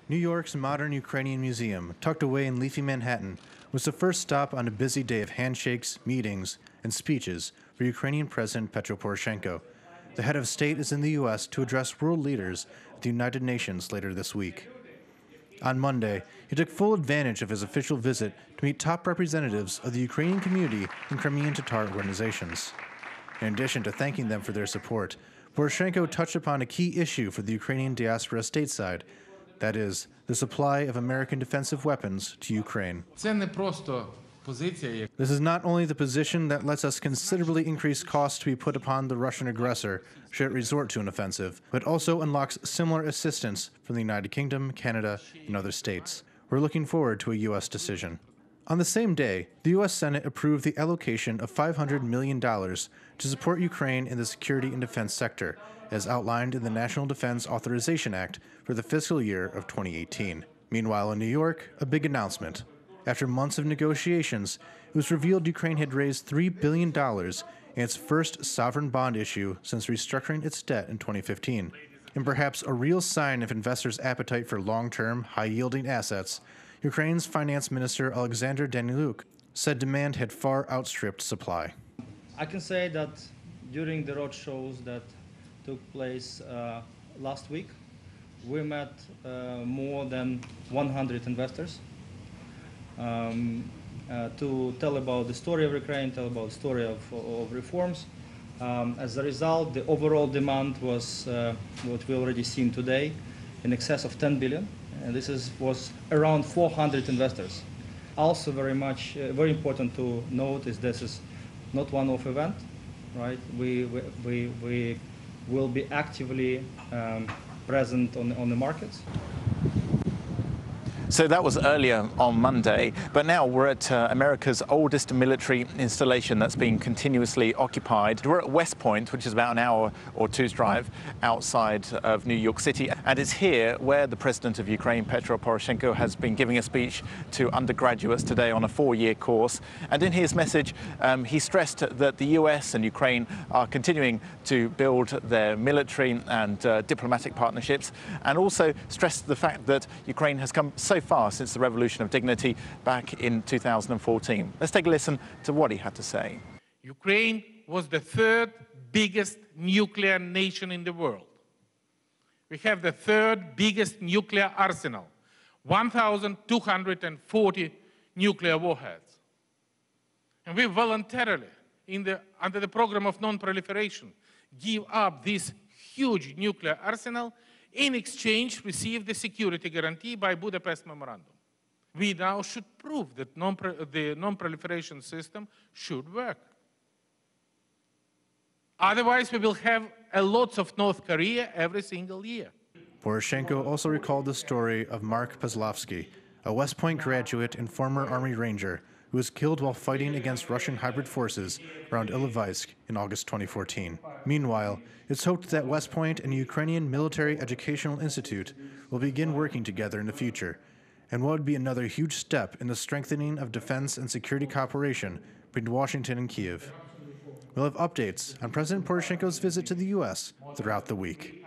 New York's modern Ukrainian Museum, tucked away in leafy Manhattan, was the first stop on a busy day of handshakes, meetings, and speeches for Ukrainian President Petro Poroshenko. The head of state is in the U.S. to address world leaders at the United Nations later this week. On Monday, he took full advantage of his official visit to meet top representatives of the Ukrainian community and Crimean Tatar organizations. In addition to thanking them for their support, Poroshenko touched upon a key issue for the Ukrainian diaspora stateside, that is, the supply of American defensive weapons to Ukraine. This is not only the position that lets us considerably increase costs to be put upon the Russian aggressor should it resort to an offensive, but also unlocks similar assistance from the United Kingdom, Canada, and other states. We're looking forward to a U.S. decision. On the same day, the U.S. Senate approved the allocation of $500 million to support Ukraine in the security and defense sector, as outlined in the National Defense Authorization Act for the fiscal year of 2018. Meanwhile, in New York, a big announcement. After months of negotiations, it was revealed Ukraine had raised $3 billion in its first sovereign bond issue since restructuring its debt in 2015. In perhaps a real sign of investors' appetite for long-term, high-yielding assets, Ukraine's Finance Minister Alexander Daniluk said demand had far outstripped supply. I can say that during the roadshows that took place last week, we met more than 100 investors to tell about the story of Ukraine, tell about the story of reforms. As a result, the overall demand was what we already seen today, in excess of 10 billion. And this was around 400 investors. Also very important to note is this is not one-off event, right? We will be actively present on the markets. So that was earlier on Monday, but now we're at America's oldest military installation that's been continuously occupied. We're at West Point, which is about an hour or two's drive outside of New York City, and it's here where the President of Ukraine, Petro Poroshenko, has been giving a speech to undergraduates today on a 4-year course. And in his message, he stressed that the US and Ukraine are continuing to build their military and diplomatic partnerships, and also stressed the fact that Ukraine has come so far since the Revolution of Dignity back in 2014. Let's take a listen to what he had to say. Ukraine was the third biggest nuclear nation in the world. We have the third biggest nuclear arsenal, 1,240 nuclear warheads. And we voluntarily, under the program of non-proliferation, give up this huge nuclear arsenal. In exchange, receive the security guarantee by Budapest Memorandum. We now should prove that the non-proliferation system should work. Otherwise, we will have a lot of North Korea every single year. Poroshenko also recalled the story of Mark Pavlovsky, a West Point graduate and former Army Ranger who was killed while fighting against Russian hybrid forces around Ilovaisk in August 2014. Meanwhile, it's hoped that West Point and the Ukrainian Military Educational Institute will begin working together in the future, and what would be another huge step in the strengthening of defense and security cooperation between Washington and Kyiv. We'll have updates on President Poroshenko's visit to the U.S. throughout the week.